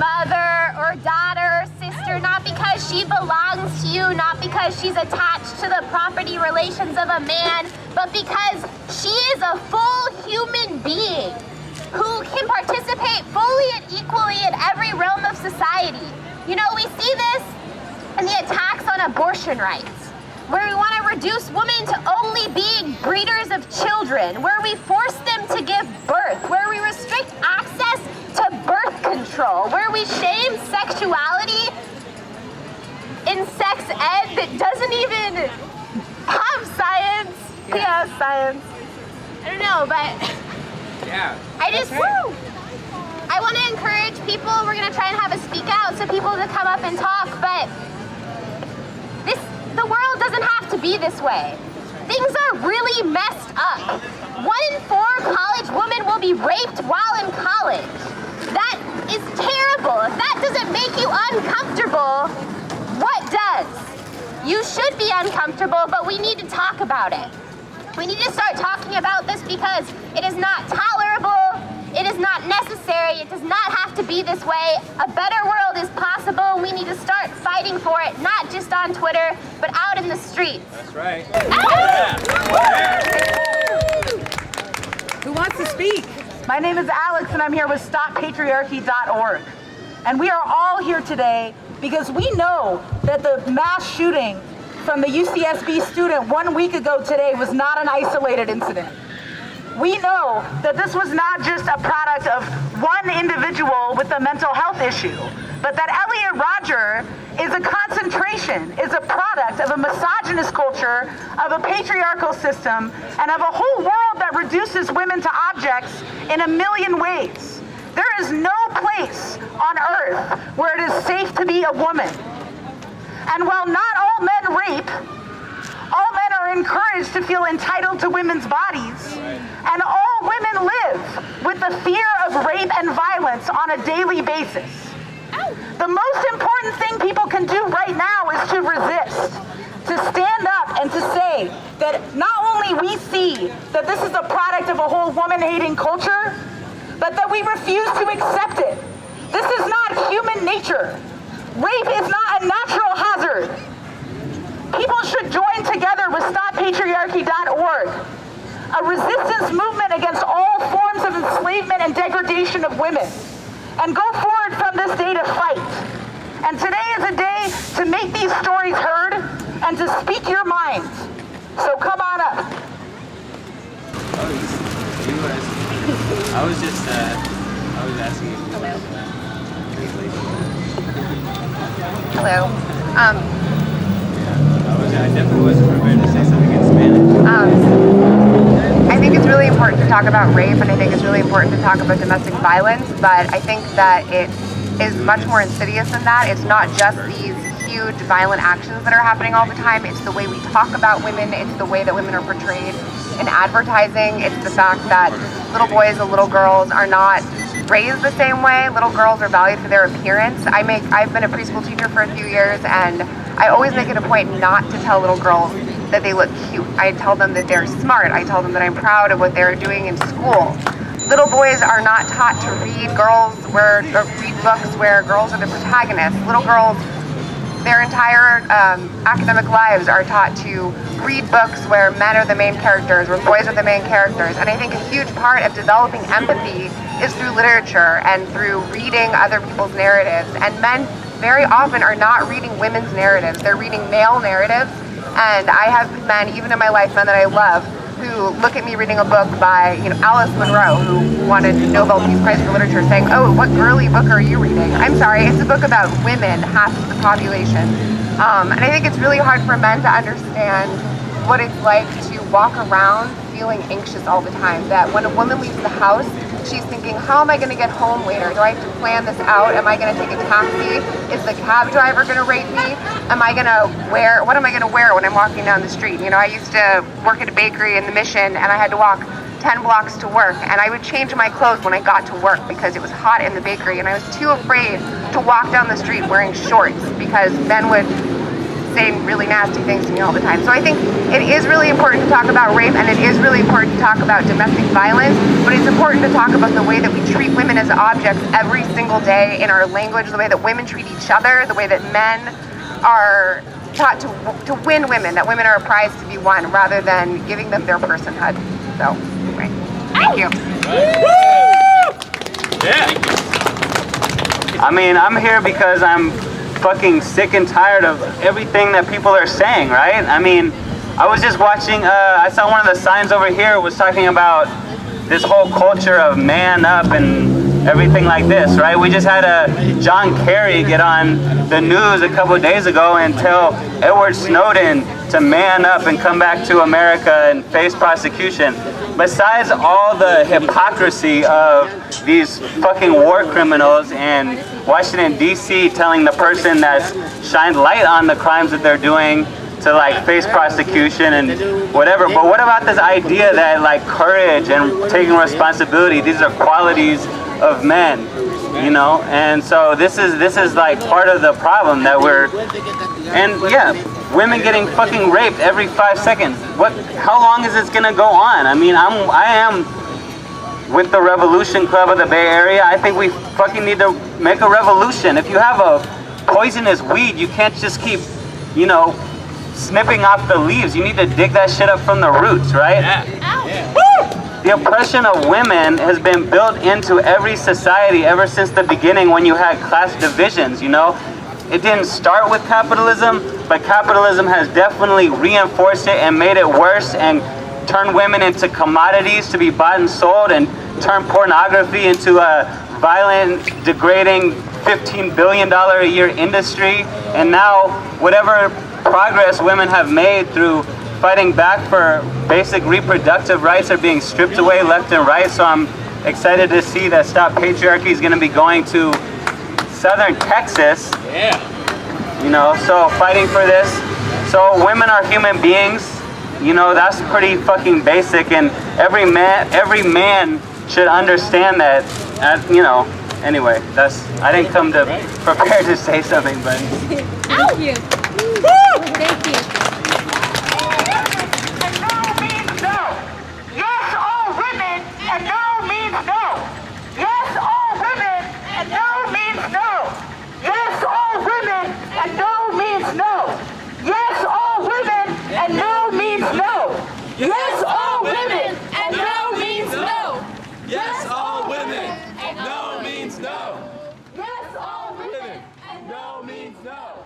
mother or daughter or sister, not because she belongs to you, not because she's attached to the property relations of a man, but because she is a full human being who can participate fully and equally in every realm of society. You know, we see this in the attacks on abortion rights, where we want to reduce women to only being breeders of children, where we force them to give birth, where we restrict access to birth control, where we shame sexuality in sex ed that doesn't even have science. Yeah, science. I don't know, but yeah, I want to encourage people. We're going to try and have a speak out so people to come up and talk, but the world doesn't have to be this way. Things are really messed up. 1 in 4 college women will be raped while in college. That is terrible. If that doesn't make you uncomfortable, what does? You should be uncomfortable, but we need to talk about it. We need to start talking about this because it is not tolerable. It is not necessary. It does not have to be this way. A better world is possible. We need to start fighting for it, not just on Twitter, but out in the streets. That's right. Who wants to speak? My name is Alex, and I'm here with StopPatriarchy.org. And we are all here today because we know that the mass shooting from the UCSB student 1 week ago today was not an isolated incident. We know that this was not just a product of one individual with a mental health issue, but that Elliot Rodger is a concentration, is a product of a misogynist culture, of a patriarchal system, and of a whole world that reduces women to objects in a million ways. There is no place on earth where it is safe to be a woman. And while not all men rape, all men are encouraged to feel entitled to women's bodies, and all women live with the fear of rape and violence on a daily basis. The most important thing people can do right now is to resist, to stand up and to say that not only we see that this is a product of a whole woman-hating culture, but that we refuse to accept it. This is not human nature. Rape is not a natural hazard. People should join together with StopPatriarchy.org, a resistance movement against all forms of enslavement and degradation of women, and go forward from this day to fight. And today is a day to make these stories heard and to speak your mind. So come on up. I was asking you. Hello. I definitely wasn't prepared to say something in Spanish. I think it's really important to talk about rape, and I think it's really important to talk about domestic violence, but I think that it is much more insidious than that. It's not just these huge violent actions that are happening all the time. It's the way we talk about women. It's the way that women are portrayed in advertising. It's the fact that little boys and little girls are not raised the same way. Little girls are valued for their appearance. I've been a preschool teacher for a few years, and I always make it a point not to tell little girls that they look cute. I tell them that they're smart. I tell them that I'm proud of what they're doing in school. Little boys are not taught to read read books where girls are the protagonists. Little girls, their entire academic lives are taught to read books where men are the main characters, where boys are the main characters. And I think a huge part of developing empathy is through literature and through reading other people's narratives. And men very often are not reading women's narratives. They're reading male narratives. And I have men, even in my life, men that I love, who look at me reading a book by, Alice Munro, who won a Nobel Peace Prize for Literature, saying, "Oh, what girly book are you reading?" I'm sorry, it's a book about women, half of the population. And I think it's really hard for men to understand what it's like to walk around feeling anxious all the time. That when a woman leaves the house, she's thinking, how am I going to get home later? Do I have to plan this out? Am I going to take a taxi? Is the cab driver going to rape me? What am I going to wear when I'm walking down the street? I used to work at a bakery in the Mission, and I had to walk 10 blocks to work, and I would change my clothes when I got to work because it was hot in the bakery, and I was too afraid to walk down the street wearing shorts because men would say really nasty things to me all the time. So I think it is really important to talk about rape, and it is really important to talk about domestic violence, but it's important to talk about the way that we treat women as objects every single day in our language, the way that women treat each other, the way that men are taught to win women, that women are a prize to be won rather than giving them their personhood. So, anyway, thank you. I mean, I'm here because I'm fucking sick and tired of everything that people are saying, right? I mean, I was just watching, I saw one of the signs over here was talking about this whole culture of man up and everything like this, right? We just had John Kerry get on the news a couple of days ago and tell Edward Snowden to man up and come back to America and face prosecution. Besides all the hypocrisy of these fucking war criminals in Washington, D.C. telling the person that's shined light on the crimes that they're doing to like face prosecution and whatever. But what about this idea that like courage and taking responsibility, these are qualities of men, you know? And so this is like part of the problem that women getting fucking raped every 5 seconds. How long is this gonna go on? I mean, I am with the Revolution Club of the Bay Area. I think we fucking need to make a revolution. If you have a poisonous weed, you can't just keep, you know, snipping off the leaves. You need to dig that shit up from the roots, right? Yeah. The oppression of women has been built into every society ever since the beginning when you had class divisions, you know? It didn't start with capitalism, but capitalism has definitely reinforced it and made it worse and turned women into commodities to be bought and sold and turned pornography into a violent, degrading $15 billion a year industry. And now whatever progress women have made through fighting back for basic reproductive rights are being stripped away left and right. So I'm excited to see that Stop Patriarchy is going to be going to southern Texas. Yeah. You know, so fighting for this. So women are human beings. You know, that's pretty fucking basic, and every man should understand that. You know, anyway, I didn't come to prepare to say something, but. Thank you. Thank you. And no means no. Yes, all women, and no means no. Yes, all women, and no means no. Yes, all women, and no means no. Yes, all women, and no means no. Yes,